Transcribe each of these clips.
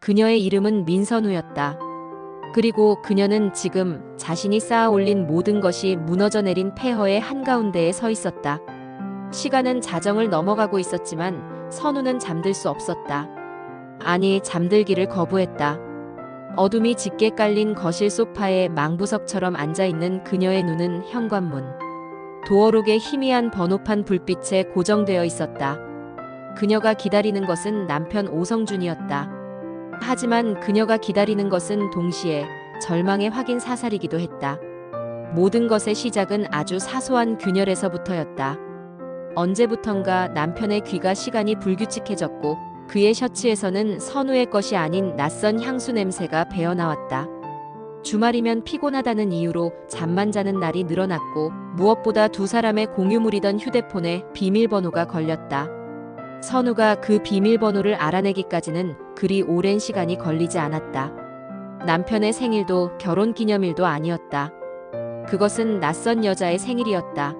그녀의 이름은 민선우였다. 그리고 그녀는 지금 자신이 쌓아 올린 모든 것이 무너져 내린 폐허의 한가운데에 서 있었다. 시간은 자정을 넘어가고 있었지만 선우는 잠들 수 없었다. 아니, 잠들기를 거부했다. 어둠이 짙게 깔린 거실 소파에 망부석처럼 앉아있는 그녀의 눈은 현관문, 도어록의 희미한 번호판 불빛에 고정되어 있었다. 그녀가 기다리는 것은 남편 오성준이었다. 하지만 그녀가 기다리는 것은 동시에 절망의 확인 사살이기도 했다. 모든 것의 시작은 아주 사소한 균열에서부터였다. 언제부턴가 남편의 귀가 시간이 불규칙해졌고 그의 셔츠에서는 선우의 것이 아닌 낯선 향수 냄새가 배어나왔다. 주말이면 피곤하다는 이유로 잠만 자는 날이 늘어났고 무엇보다 두 사람의 공유물이던 휴대폰에 비밀번호가 걸렸다. 선우가 그 비밀번호를 알아내기까지는 그리 오랜 시간이 걸리지 않았다. 남편의 생일도 결혼기념일도 아니었다. 그것은 낯선 여자의 생일이었다.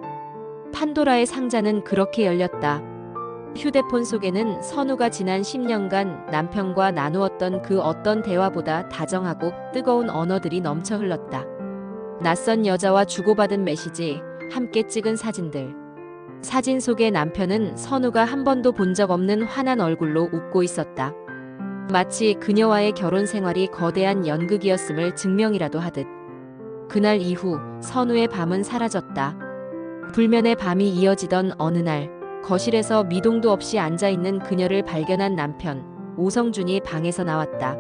판도라의 상자는 그렇게 열렸다. 휴대폰 속에는 선우가 지난 10년간 남편과 나누었던 그 어떤 대화보다 다정하고 뜨거운 언어들이 넘쳐 흘렀다. 낯선 여자와 주고받은 메시지, 함께 찍은 사진들. 사진 속의 남편은 선우가 한 번도 본 적 없는 환한 얼굴로 웃고 있었다. 마치 그녀와의 결혼 생활이 거대한 연극이었음을 증명이라도 하듯. 그날 이후 선우의 밤은 사라졌다. 불면의 밤이 이어지던 어느 날, 거실에서 미동도 없이 앉아있는 그녀를 발견한 남편, 오성준이 방에서 나왔다.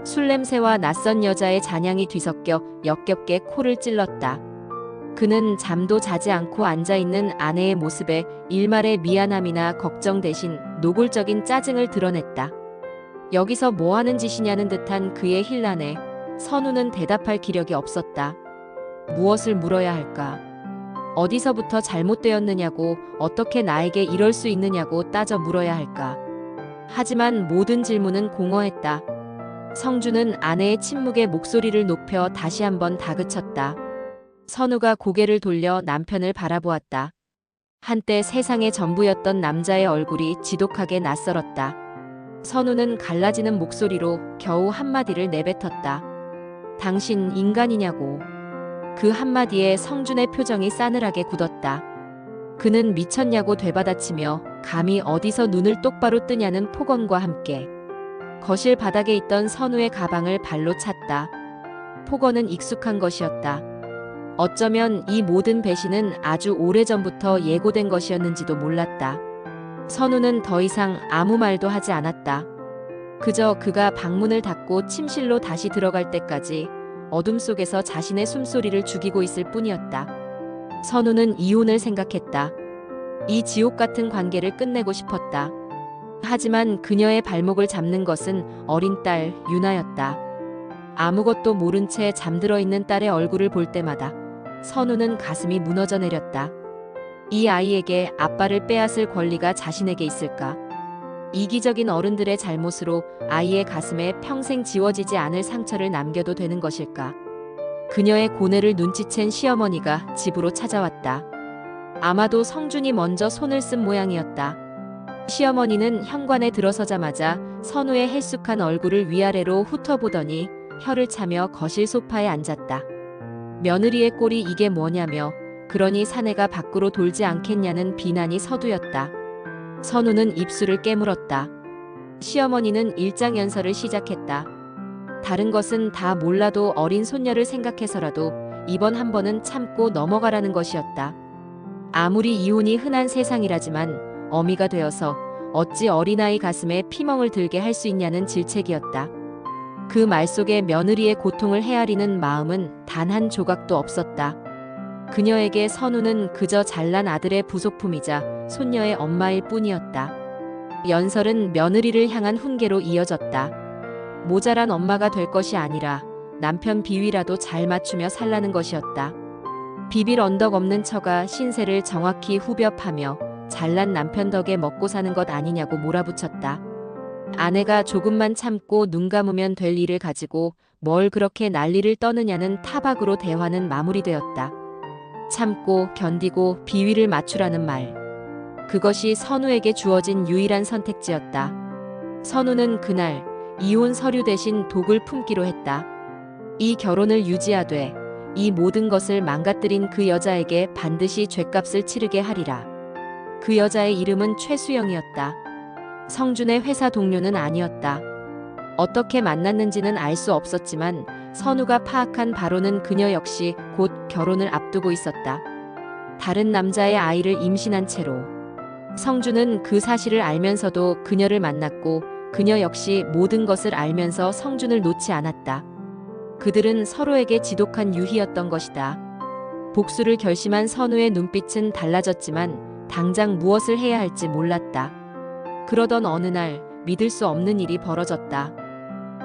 술 냄새와 낯선 여자의 잔향이 뒤섞여 역겹게 코를 찔렀다. 그는 잠도 자지 않고 앉아있는 아내의 모습에 일말의 미안함이나 걱정 대신 노골적인 짜증을 드러냈다. 여기서 뭐하는 짓이냐는 듯한 그의 힐난에 선우는 대답할 기력이 없었다. 무엇을 물어야 할까? 어디서부터 잘못되었느냐고, 어떻게 나에게 이럴 수 있느냐고 따져 물어야 할까? 하지만 모든 질문은 공허했다. 성준은 아내의 침묵에 목소리를 높여 다시 한번 다그쳤다. 선우가 고개를 돌려 남편을 바라보았다. 한때 세상의 전부였던 남자의 얼굴이 지독하게 낯설었다. 선우는 갈라지는 목소리로 겨우 한마디를 내뱉었다. 당신 인간이냐고. 그 한마디에 성준의 표정이 싸늘하게 굳었다. 그는 미쳤냐고 되받아치며 감히 어디서 눈을 똑바로 뜨냐는 폭언과 함께 거실 바닥에 있던 선우의 가방을 발로 찼다. 폭언은 익숙한 것이었다. 어쩌면 이 모든 배신은 아주 오래전부터 예고된 것이었는지도 몰랐다. 선우는 더 이상 아무 말도 하지 않았다. 그저 그가 방문을 닫고 침실로 다시 들어갈 때까지 어둠 속에서 자신의 숨소리를 죽이고 있을 뿐이었다. 선우는 이혼을 생각했다. 이 지옥 같은 관계를 끝내고 싶었다. 하지만 그녀의 발목을 잡는 것은 어린 딸 유나였다. 아무것도 모른 채 잠들어 있는 딸의 얼굴을 볼 때마다 선우는 가슴이 무너져 내렸다. 이 아이에게 아빠를 빼앗을 권리가 자신에게 있을까? 이기적인 어른들의 잘못으로 아이의 가슴에 평생 지워지지 않을 상처를 남겨도 되는 것일까? 그녀의 고뇌를 눈치챈 시어머니가 집으로 찾아왔다. 아마도 성준이 먼저 손을 쓴 모양이었다. 시어머니는 현관에 들어서자마자 선우의 헬쑥한 얼굴을 위아래로 훑어보더니 혀를 차며 거실 소파에 앉았다. 며느리의 꼴이 이게 뭐냐며, 그러니 사내가 밖으로 돌지 않겠냐는 비난이 서두였다. 선우는 입술을 깨물었다. 시어머니는 일장연설을 시작했다. 다른 것은 다 몰라도 어린 손녀를 생각해서라도 이번 한 번은 참고 넘어가라는 것이었다. 아무리 이혼이 흔한 세상이라지만 어미가 되어서 어찌 어린아이 가슴에 피멍을 들게 할 수 있냐는 질책이었다. 그 말 속에 며느리의 고통을 헤아리는 마음은 단 한 조각도 없었다. 그녀에게 선우는 그저 잘난 아들의 부속품이자 손녀의 엄마일 뿐이었다. 연설은 며느리를 향한 훈계로 이어졌다. 모자란 엄마가 될 것이 아니라 남편 비위라도 잘 맞추며 살라는 것이었다. 비빌 언덕 없는 처가 신세를 정확히 후벼파며 잘난 남편 덕에 먹고 사는 것 아니냐고 몰아붙였다. 아내가 조금만 참고 눈 감으면 될 일을 가지고 뭘 그렇게 난리를 떠느냐는 타박으로 대화는 마무리되었다. 참고 견디고 비위를 맞추라는 말. 그것이 선우에게 주어진 유일한 선택지였다. 선우는 그날 이혼 서류 대신 독을 품기로 했다. 이 결혼을 유지하되 이 모든 것을 망가뜨린 그 여자에게 반드시 죗값을 치르게 하리라. 그 여자의 이름은 최수영이었다. 성준의 회사 동료는 아니었다. 어떻게 만났는지는 알 수 없었지만 선우가 파악한 바로는 그녀 역시 곧 결혼을 앞두고 있었다. 다른 남자의 아이를 임신한 채로. 성준은 그 사실을 알면서도 그녀를 만났고 그녀 역시 모든 것을 알면서 성준을 놓지 않았다. 그들은 서로에게 지독한 유희였던 것이다. 복수를 결심한 선우의 눈빛은 달라졌지만 당장 무엇을 해야 할지 몰랐다. 그러던 어느 날 믿을 수 없는 일이 벌어졌다.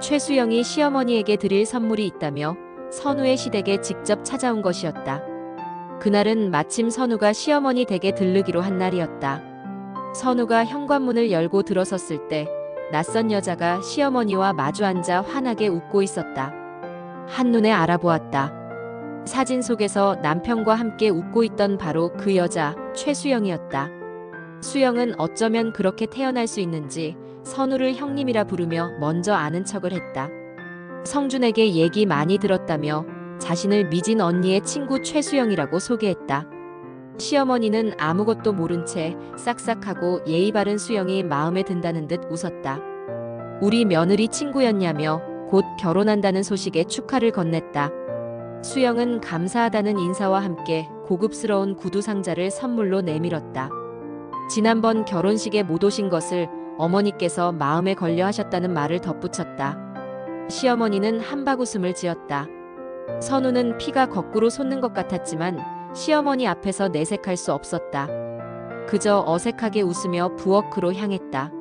최수영이 시어머니에게 드릴 선물이 있다며 선우의 시댁에 직접 찾아온 것이었다. 그날은 마침 선우가 시어머니 댁에 들르기로 한 날이었다. 선우가 현관문을 열고 들어섰을 때 낯선 여자가 시어머니와 마주 앉아 환하게 웃고 있었다. 한눈에 알아보았다. 사진 속에서 남편과 함께 웃고 있던 바로 그 여자 최수영이었다. 수영은 어쩌면 그렇게 태어날 수 있는지 선우를 형님이라 부르며 먼저 아는 척을 했다. 성준에게 얘기 많이 들었다며 자신을 미진 언니의 친구 최수영이라고 소개했다. 시어머니는 아무것도 모른 채 싹싹하고 예의 바른 수영이 마음에 든다는 듯 웃었다. 우리 며느리 친구였냐며 곧 결혼한다는 소식에 축하를 건넸다. 수영은 감사하다는 인사와 함께 고급스러운 구두 상자를 선물로 내밀었다. 지난번 결혼식에 못 오신 것을 어머니께서 마음에 걸려 하셨다는 말을 덧붙였다. 시어머니는 한바구음을 지었다. 선우는 피가 거꾸로 솟는 것 같았지만 시어머니 앞에서 내색할 수 없었다. 그저 어색하게 웃으며 부엌으로 향했다.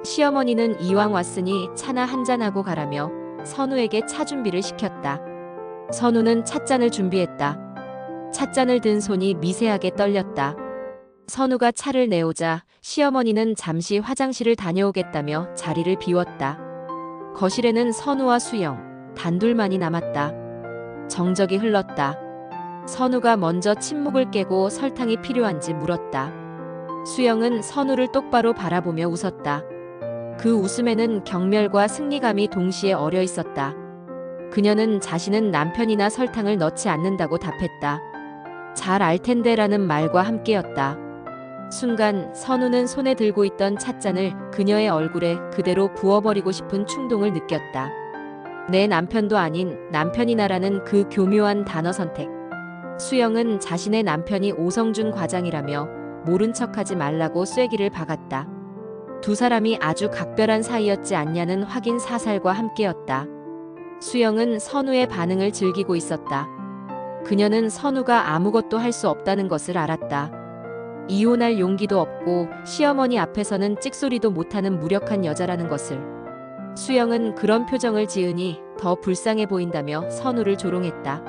시어머니는 이왕 왔으니 차나 한잔하고 가라며 선우에게 차 준비를 시켰다. 선우는 찻잔을 준비했다. 찻잔을 든 손이 미세하게 떨렸다. 선우가 차를 내오자 시어머니는 잠시 화장실을 다녀오겠다며 자리를 비웠다. 거실에는 선우와 수영, 단둘만이 남았다. 정적이 흘렀다. 선우가 먼저 침묵을 깨고 설탕이 필요한지 물었다. 수영은 선우를 똑바로 바라보며 웃었다. 그 웃음에는 경멸과 승리감이 동시에 어려 있었다. 그녀는 자신은 남편이나 설탕을 넣지 않는다고 답했다. 잘 알 텐데라는 말과 함께였다. 순간 선우는 손에 들고 있던 찻잔을 그녀의 얼굴에 그대로 부어버리고 싶은 충동을 느꼈다. 내 남편도 아닌 남편이나라는 그 교묘한 단어 선택. 수영은 자신의 남편이 오성준 과장이라며 모른 척하지 말라고 쐐기를 박았다. 두 사람이 아주 각별한 사이였지 않냐는 확인 사살과 함께였다. 수영은 선우의 반응을 즐기고 있었다. 그녀는 선우가 아무것도 할 수 없다는 것을 알았다. 이혼할 용기도 없고 시어머니 앞에서는 찍소리도 못하는 무력한 여자라는 것을. 수영은 그런 표정을 지으니 더 불쌍해 보인다며 선우를 조롱했다.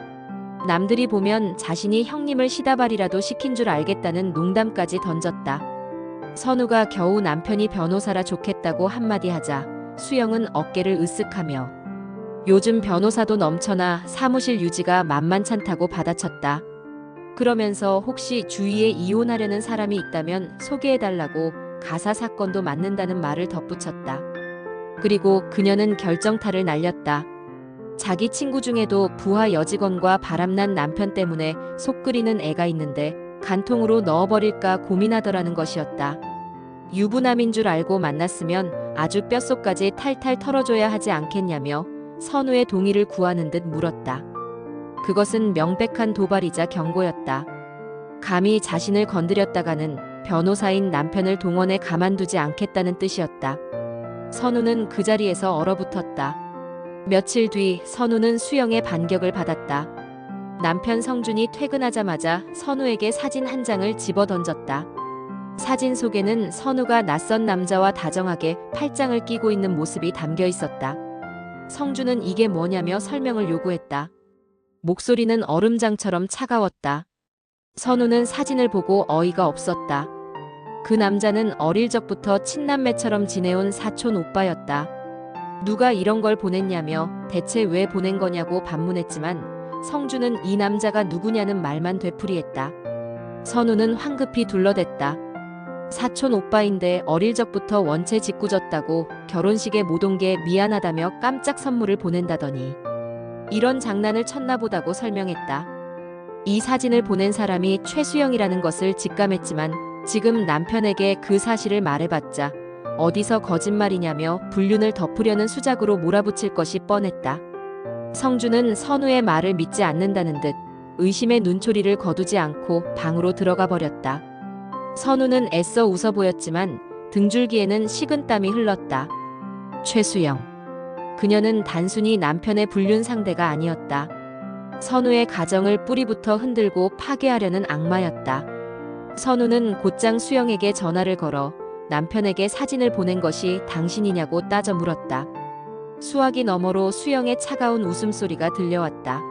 남들이 보면 자신이 형님을 시다발이라도 시킨 줄 알겠다는 농담까지 던졌다. 선우가 겨우 남편이 변호사라 좋겠다고 한마디 하자 수영은 어깨를 으쓱하며 요즘 변호사도 넘쳐나 사무실 유지가 만만찮다고 받아쳤다. 그러면서 혹시 주위에 이혼하려는 사람이 있다면 소개해달라고 가사 사건도 맞는다는 말을 덧붙였다. 그리고 그녀는 결정타를 날렸다. 자기 친구 중에도 부하 여직원과 바람난 남편 때문에 속 끓이는 애가 있는데 간통으로 넣어버릴까 고민하더라는 것이었다. 유부남인 줄 알고 만났으면 아주 뼛속까지 탈탈 털어줘야 하지 않겠냐며 선우의 동의를 구하는 듯 물었다. 그것은 명백한 도발이자 경고였다. 감히 자신을 건드렸다가는 변호사인 남편을 동원해 가만두지 않겠다는 뜻이었다. 선우는 그 자리에서 얼어붙었다. 며칠 뒤 선우는 수영의 반격을 받았다. 남편 성준이 퇴근하자마자 선우에게 사진 한 장을 집어던졌다. 사진 속에는 선우가 낯선 남자와 다정하게 팔짱을 끼고 있는 모습이 담겨 있었다. 성준은 이게 뭐냐며 설명을 요구했다. 목소리는 얼음장처럼 차가웠다. 선우는 사진을 보고 어이가 없었다. 그 남자는 어릴 적부터 친남매처럼 지내온 사촌 오빠였다. 누가 이런 걸 보냈냐며 대체 왜 보낸 거냐고 반문했지만 성준은 이 남자가 누구냐는 말만 되풀이했다. 선우는 황급히 둘러댔다. 사촌 오빠인데 어릴 적부터 원체 짓궂었다고 결혼식에 못 온 게 미안하다며 깜짝 선물을 보낸다더니 이런 장난을 쳤나 보다고 설명했다. 이 사진을 보낸 사람이 최수영이라는 것을 직감했지만 지금 남편에게 그 사실을 말해봤자 어디서 거짓말이냐며 불륜을 덮으려는 수작으로 몰아붙일 것이 뻔했다. 성주는 선우의 말을 믿지 않는다는 듯 의심의 눈초리를 거두지 않고 방으로 들어가 버렸다. 선우는 애써 웃어 보였지만 등줄기에는 식은땀이 흘렀다. 최수영. 그녀는 단순히 남편의 불륜 상대가 아니었다. 선우의 가정을 뿌리부터 흔들고 파괴하려는 악마였다. 선우는 곧장 수영에게 전화를 걸어 남편에게 사진을 보낸 것이 당신이냐고 따져 물었다. 수화기 너머로 수영의 차가운 웃음소리가 들려왔다.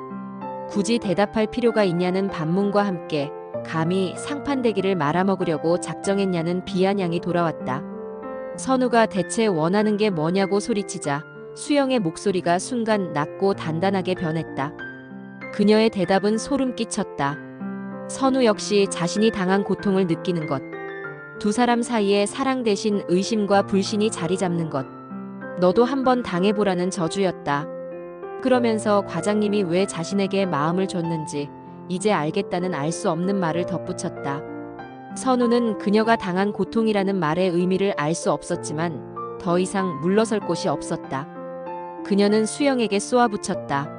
굳이 대답할 필요가 있냐는 반문과 함께 감히 상판대기를 말아먹으려고 작정했냐는 비아냥이 돌아왔다. 선우가 대체 원하는 게 뭐냐고 소리치자 수영의 목소리가 순간 낮고 단단하게 변했다. 그녀의 대답은 소름 끼쳤다. 선우 역시 자신이 당한 고통을 느끼는 것. 두 사람 사이에 사랑 대신 의심과 불신이 자리 잡는 것. 너도 한번 당해보라는 저주였다. 그러면서 과장님이 왜 자신에게 마음을 줬는지 이제 알겠다는 알 수 없는 말을 덧붙였다. 선우는 그녀가 당한 고통이라는 말의 의미를 알 수 없었지만 더 이상 물러설 곳이 없었다. 그녀는 수영에게 쏘아붙였다.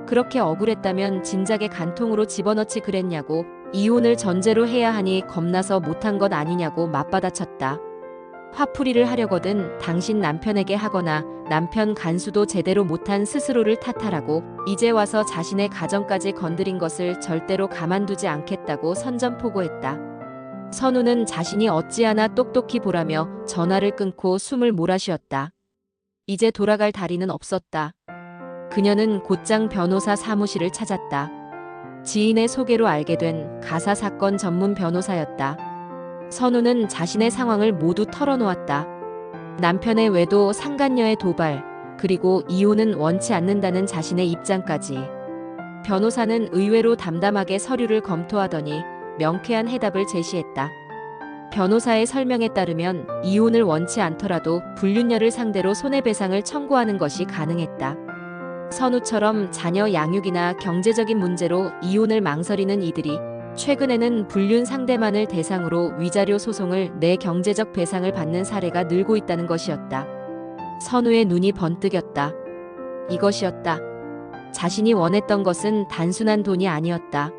그렇게 억울했다면 진작에 간통으로 집어넣지 그랬냐고, 이혼을 전제로 해야 하니 겁나서 못한 것 아니냐고 맞받아쳤다. 화풀이를 하려거든 당신 남편에게 하거나 남편 간수도 제대로 못한 스스로를 탓하라고, 이제 와서 자신의 가정까지 건드린 것을 절대로 가만두지 않겠다고 선전포고했다. 선우는 자신이 어찌하나 똑똑히 보라며 전화를 끊고 숨을 몰아쉬었다. 이제 돌아갈 다리는 없었다. 그녀는 곧장 변호사 사무실을 찾았다. 지인의 소개로 알게 된 가사 사건 전문 변호사였다. 선우는 자신의 상황을 모두 털어놓았다. 남편의 외도, 상간녀의 도발, 그리고 이혼은 원치 않는다는 자신의 입장까지. 변호사는 의외로 담담하게 서류를 검토하더니 명쾌한 해답을 제시했다. 변호사의 설명에 따르면 이혼을 원치 않더라도 불륜녀를 상대로 손해배상을 청구하는 것이 가능했다. 선우처럼 자녀 양육이나 경제적인 문제로 이혼을 망설이는 이들이 최근에는 불륜 상대만을 대상으로 위자료 소송을 내 경제적 배상을 받는 사례가 늘고 있다는 것이었다. 선우의 눈이 번뜩였다. 이것이었다. 자신이 원했던 것은 단순한 돈이 아니었다.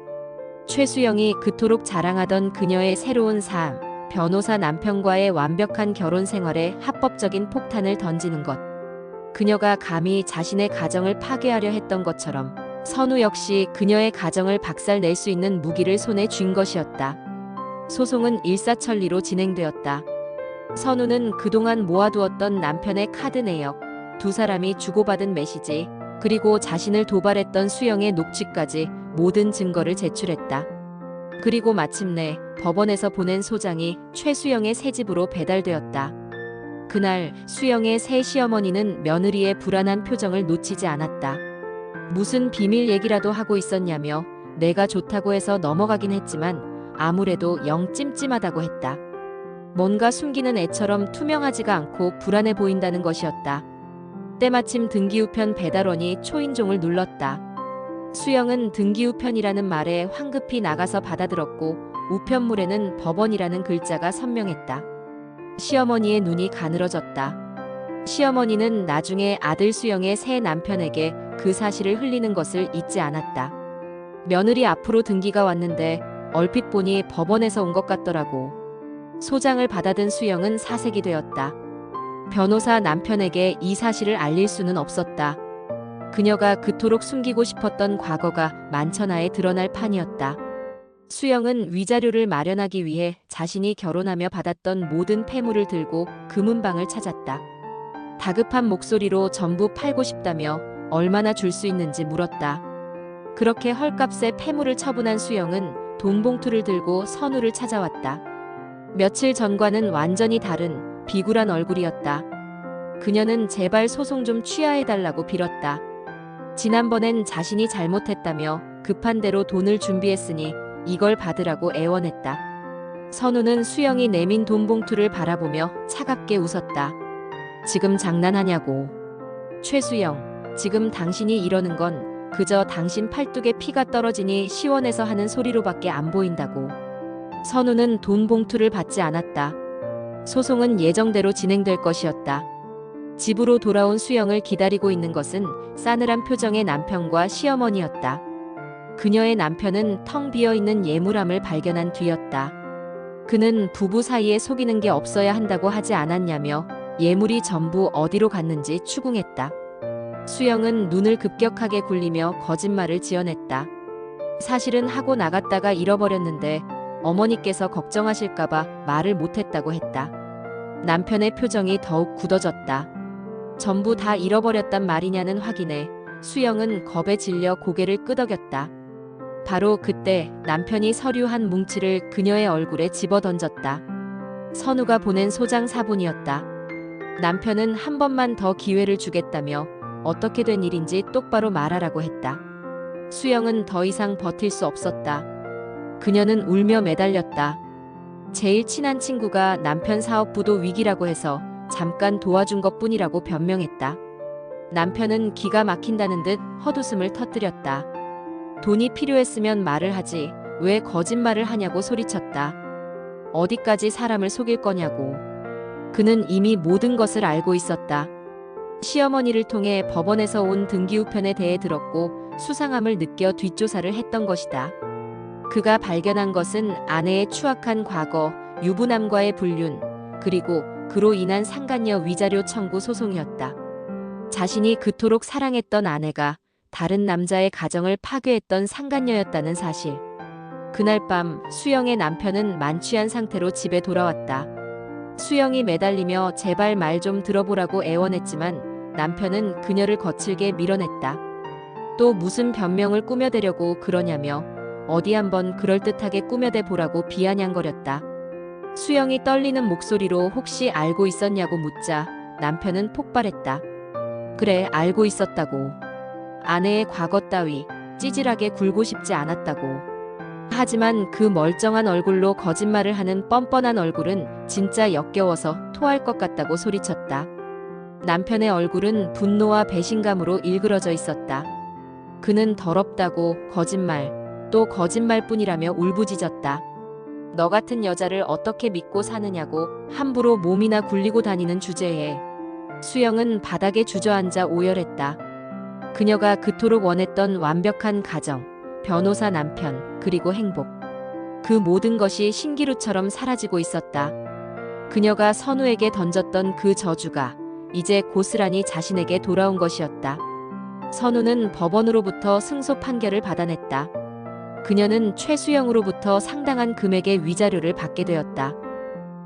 최수영이 그토록 자랑하던 그녀의 새로운 삶, 변호사 남편과의 완벽한 결혼 생활에 합법적인 폭탄을 던지는 것. 그녀가 감히 자신의 가정을 파괴하려 했던 것처럼 선우 역시 그녀의 가정을 박살낼 수 있는 무기를 손에 쥔 것이었다. 소송은 일사천리로 진행되었다. 선우는 그동안 모아두었던 남편의 카드 내역, 두 사람이 주고받은 메시지, 그리고 자신을 도발했던 수영의 녹취까지 모든 증거를 제출했다. 그리고 마침내 법원에서 보낸 소장이 최수영의 새 집으로 배달되었다. 그날 수영의 새 시어머니는 며느리의 불안한 표정을 놓치지 않았다. 무슨 비밀 얘기라도 하고 있었냐며 내가 좋다고 해서 넘어가긴 했지만 아무래도 영 찜찜하다고 했다. 뭔가 숨기는 애처럼 투명하지가 않고 불안해 보인다는 것이었다. 때마침 등기우편 배달원이 초인종을 눌렀다. 수영은 등기우편이라는 말에 황급히 나가서 받아들었고 우편물에는 법원이라는 글자가 선명했다. 시어머니의 눈이 가늘어졌다. 시어머니는 나중에 아들 수영의 새 남편에게 그 사실을 흘리는 것을 잊지 않았다. 며느리 앞으로 등기가 왔는데 얼핏 보니 법원에서 온 것 같더라고. 소장을 받아든 수영은 사색이 되었다. 변호사 남편에게 이 사실을 알릴 수는 없었다. 그녀가 그토록 숨기고 싶었던 과거가 만천하에 드러날 판이었다. 수영은 위자료를 마련하기 위해 자신이 결혼하며 받았던 모든 폐물을 들고 금은방을 찾았다. 다급한 목소리로 전부 팔고 싶다며 얼마나 줄 수 있는지 물었다. 그렇게 헐값에 폐물을 처분한 수영은 돈 봉투를 들고 선우를 찾아왔다. 며칠 전과는 완전히 다른 비굴한 얼굴이었다. 그녀는 제발 소송 좀 취하해달라고 빌었다. 지난번엔 자신이 잘못했다며 급한 대로 돈을 준비했으니 이걸 받으라고 애원했다. 선우는 수영이 내민 돈 봉투를 바라보며 차갑게 웃었다. 지금 장난하냐고. 최수영, 지금 당신이 이러는 건 그저 당신 팔뚝에 피가 떨어지니 시원해서 하는 소리로밖에 안 보인다고. 선우는 돈 봉투를 받지 않았다. 소송은 예정대로 진행될 것이었다. 집으로 돌아온 수영을 기다리고 있는 것은 싸늘한 표정의 남편과 시어머니였다. 그녀의 남편은 텅 비어있는 예물함을 발견한 뒤였다. 그는 부부 사이에 속이는 게 없어야 한다고 하지 않았냐며 예물이 전부 어디로 갔는지 추궁했다. 수영은 눈을 급격하게 굴리며 거짓말을 지어냈다. 사실은 하고 나갔다가 잃어버렸는데 어머니께서 걱정하실까봐 말을 못했다고 했다. 남편의 표정이 더욱 굳어졌다. 전부 다 잃어버렸단 말이냐는 확인에 수영은 겁에 질려 고개를 끄덕였다. 바로 그때 남편이 서류 한 뭉치를 그녀의 얼굴에 집어던졌다. 선우가 보낸 소장 사본이었다. 남편은 한 번만 더 기회를 주겠다며 어떻게 된 일인지 똑바로 말하라고 했다. 수영은 더 이상 버틸 수 없었다. 그녀는 울며 매달렸다. 제일 친한 친구가 남편 사업부도 위기라고 해서 잠깐 도와준 것뿐이라고 변명했다. 남편은 기가 막힌다는 듯 헛웃음을 터뜨렸다. 돈이 필요했으면 말을 하지 왜 거짓말을 하냐고 소리쳤다. 어디까지 사람을 속일 거냐고. 그는 이미 모든 것을 알고 있었다. 시어머니를 통해 법원에서 온 등기우편에 대해 들었고 수상함을 느껴 뒷조사를 했던 것이다. 그가 발견한 것은 아내의 추악한 과거, 유부남과의 불륜, 그리고 그로 인한 상간녀 위자료 청구 소송이었다. 자신이 그토록 사랑했던 아내가 다른 남자의 가정을 파괴했던 상간녀였다는 사실. 그날 밤 수영의 남편은 만취한 상태로 집에 돌아왔다. 수영이 매달리며 제발 말 좀 들어보라고 애원했지만 남편은 그녀를 거칠게 밀어냈다. 또 무슨 변명을 꾸며대려고 그러냐며 어디 한번 그럴듯하게 꾸며대 보라고 비아냥거렸다. 수영이 떨리는 목소리로 혹시 알고 있었냐고 묻자 남편은 폭발했다. 그래, 알고 있었다고. 아내의 과거 따위 찌질하게 굴고 싶지 않았다고. 하지만 그 멀쩡한 얼굴로 거짓말을 하는 뻔뻔한 얼굴은 진짜 역겨워서 토할 것 같다고 소리쳤다. 남편의 얼굴은 분노와 배신감으로 일그러져 있었다. 그는 더럽다고 거짓말, 또 거짓말뿐이라며 울부짖었다. 너 같은 여자를 어떻게 믿고 사느냐고 함부로 몸이나 굴리고 다니는 주제에 수영은 바닥에 주저앉아 오열했다. 그녀가 그토록 원했던 완벽한 가정, 변호사 남편, 그리고 행복. 그 모든 것이 신기루처럼 사라지고 있었다. 그녀가 선우에게 던졌던 그 저주가 이제 고스란히 자신에게 돌아온 것이었다. 선우는 법원으로부터 승소 판결을 받아냈다. 그녀는 최수영으로부터 상당한 금액의 위자료를 받게 되었다.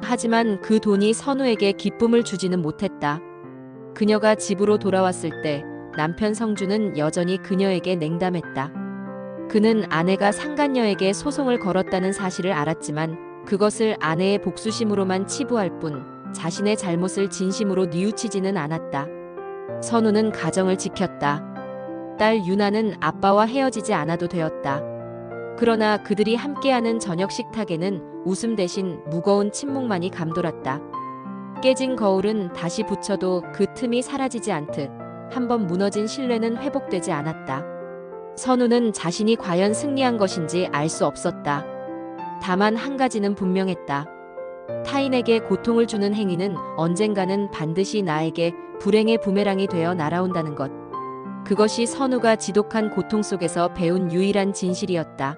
하지만 그 돈이 선우에게 기쁨을 주지는 못했다. 그녀가 집으로 돌아왔을 때 남편 성주는 여전히 그녀에게 냉담했다. 그는 아내가 상간녀에게 소송을 걸었다는 사실을 알았지만 그것을 아내의 복수심으로만 치부할 뿐 자신의 잘못을 진심으로 뉘우치지는 않았다. 선우는 가정을 지켰다. 딸 유나는 아빠와 헤어지지 않아도 되었다. 그러나 그들이 함께하는 저녁 식탁에는 웃음 대신 무거운 침묵만이 감돌았다. 깨진 거울은 다시 붙여도 그 틈이 사라지지 않듯 한번 무너진 신뢰는 회복되지 않았다. 선우는 자신이 과연 승리한 것인지 알 수 없었다. 다만 한 가지는 분명했다. 타인에게 고통을 주는 행위는 언젠가는 반드시 나에게 불행의 부메랑이 되어 날아온다는 것. 그것이 선우가 지독한 고통 속에서 배운 유일한 진실이었다.